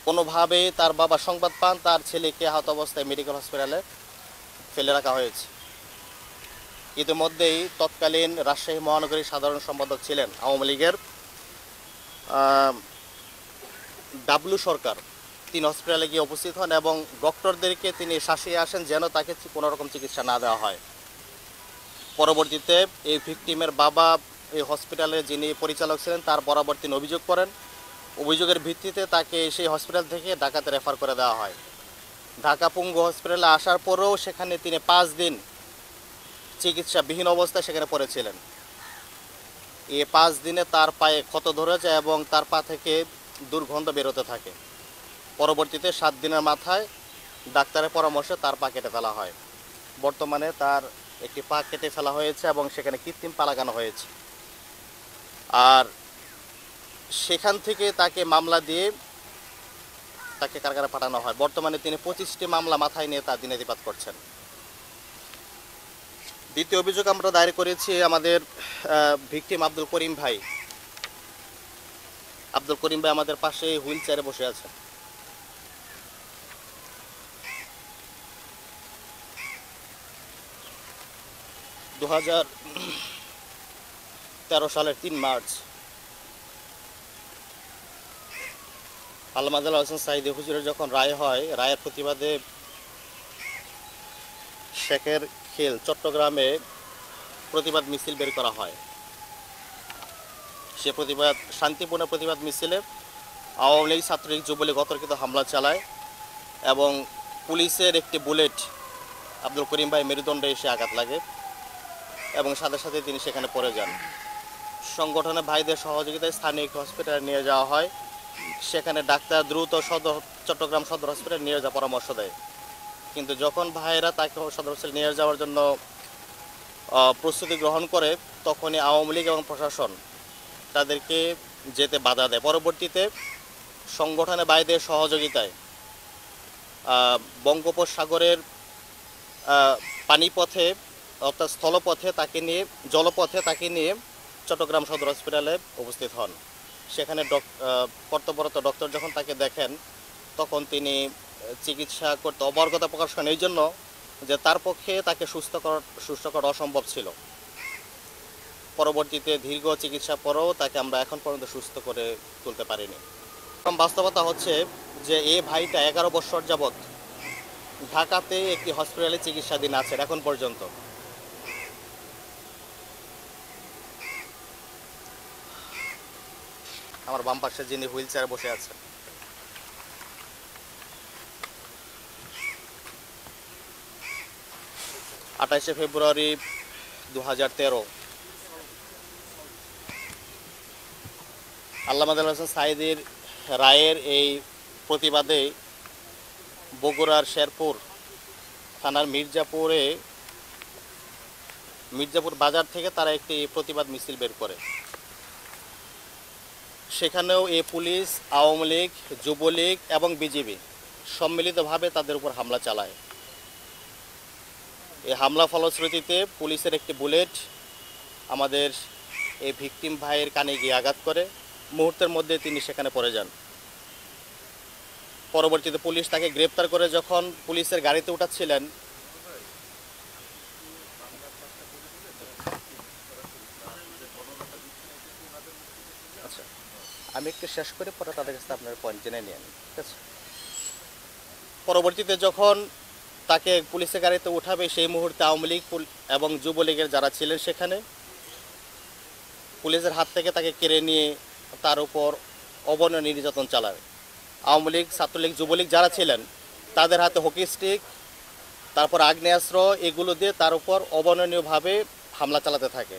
কোনোভাবে তার বাবা সংবাদ পান তার ছেলেকে আহত অবস্থায় মেডিকেল হসপিটালে ফেলে রাখা হয়েছে। ইতিমধ্যেই তৎকালীন রাজশাহী মহানগরীর সাধারণ সম্পাদক ছিলেন আওয়ামী লীগের ডাবলু সরকার, তিনি হসপিটালে গিয়ে উপস্থিত হন এবং ডক্টরদেরকে তিনি শাসিয়ে আসেন যেন তাকে কোনো রকম চিকিৎসা না দেওয়া হয়। পরবর্তীতে এই ভিকটিমের বাবা এই হসপিটালে যিনি পরিচালক ছিলেন তার বরাবর তিনি অভিযোগ করেন। অভিযোগের ভিত্তিতে তাকে সেই হসপিটাল থেকে ঢাকাতে রেফার করে দেওয়া হয়। ঢাকা পঙ্গু হসপিটালে আসার পরেও সেখানে তিনি 5 দিন চিকিৎসাবিহীন অবস্থায় সেখানে পড়েছিলেন। এই 5 দিনে তার পায়ে ক্ষত ধরে যায় এবং তার পা থেকে দুর্গন্ধ বেরোতে থাকে। পরবর্তীতে 7 দিনের মাথায় ডাক্তারের পরামর্শে তার পা কেটে ফেলা হয়। বর্তমানে তার একটি পা কেটে ফেলা হয়েছে এবং সেখানে কৃত্রিম পা লাগানো হয়েছে। আর সেখান থেকে তাকে মামলা দিয়ে তাকে কারাগারে পাঠানো হয়। বর্তমানে তিনি 25টি মামলা মাথায় নিয়ে তার দিনাতিপাত করছেন। দ্বিতীয় অভিযোগ আমরা দায়ের করেছি আমাদের ভিকটিম আব্দুল করিম ভাই। আব্দুল করিম ভাই আমাদের পাশে হুইল চেয়ারে বসে আছেন। সালের 3 মার্চ আল্লামা হোসেন সাঈদী হুজুরের যখন রায় হয়, রায়ের প্রতিবাদে শেখের খেল চট্টগ্রামে প্রতিবাদ মিছিল বের করা হয়। সে প্রতিবাদ শান্তিপূর্ণ প্রতিবাদ মিছিলে আওয়ামী লীগ, ছাত্রলীগ, যুবলীগ অতর্কিত হামলা চালায় এবং পুলিশের একটি বুলেট আব্দুল করিম ভাই মেরুদণ্ডে এসে আঘাত লাগে এবং সাথে সাথে তিনি সেখানে পড়ে যান। সংগঠনের ভাইদের সহযোগিতায় স্থানীয় একটি হসপিটালে নিয়ে যাওয়া হয়। সেখানে ডাক্তার দ্রুত চট্টগ্রাম সদর হসপিটালে নিয়ে যাওয়ার পরামর্শ দেয়, কিন্তু যখন ভাইয়েরা তাকে সদর হসপিটালে নিয়ে যাওয়ার জন্য প্রস্তুতি গ্রহণ করে তখনই আওয়ামী লীগ এবং প্রশাসন তাদেরকে যেতে বাধা দেয়। পরবর্তীতে সংগঠনের ভাইদের সহযোগিতায় বঙ্গোপসাগরের পানিপথে অর্থাৎ স্থলপথে তাকে নিয়ে জলপথে তাকে নিয়ে চট্টগ্রাম সদর হসপিটালে উপস্থিত হন। সেখানে কর্তব্যরত ডক্টর যখন তাকে দেখেন তখন তিনি চিকিৎসা করতে অপারগতা প্রকাশ করেন, এই জন্য যে তার পক্ষে তাকে সুস্থ করা অসম্ভব ছিল। পরবর্তীতে দীর্ঘ চিকিৎসা পরেও তাকে আমরা এখন পর্যন্ত সুস্থ করে তুলতে পারিনি। বাস্তবতা হচ্ছে যে এই ভাইটা 11 বছর যাবৎ ঢাকাতে একটি হসপিটালে চিকিৎসাধীন আছেন এখন পর্যন্ত। আমার বাম পাশে যিনি হুইল চেয়ারে বসে আছেন, ফেব্রুয়ারি 2013 আল্লামা হোসেন সাঈদীর রায়ের এই প্রতিবাদে বগুড়ার শেরপুর থানার মির্জাপুর বাজার থেকে তারা একটি প্রতিবাদ মিছিল বের করে। সেখানেও এই পুলিশ, আওয়ামী লীগ, যুবলীগ এবং বিজিবি সম্মিলিতভাবে তাদের উপর হামলা চালায়। এই হামলা ফলশ্রুতিতে পুলিশের একটি বুলেট আমাদের এই ভিকটিম ভাইয়ের কানে গিয়ে আঘাত করে। মুহূর্তের মধ্যে তিনি সেখানে পড়ে যান। পরবর্তীতে পুলিশ তাকে গ্রেপ্তার করে যখন পুলিশের গাড়িতে উঠাচ্ছিলেন আচ্ছা আমি একটু শেষ করে পরে তাদের কাছে আপনার পয়েন্ট জেনে নিন, ঠিক আছে? পরবর্তীতে যখন তাকে পুলিশের গাড়িতে উঠাবে সেই মুহূর্তে আওয়ামী লীগ এবং যুবলীগের যারা ছিলেন সেখানে পুলিশের হাত থেকে তাকে কেড়ে নিয়ে তার উপর অবর্ণনীয় নির্যাতন চালায়। আওয়ামী লীগ, ছাত্রলীগ, যুবলীগ যারা ছিলেন তাদের হাতে হকি স্টিক, তারপর আগ্নেয়াস্ত্র, এগুলো দিয়ে তার উপর অবর্ণনীয়ভাবে হামলা চালাতে থাকে।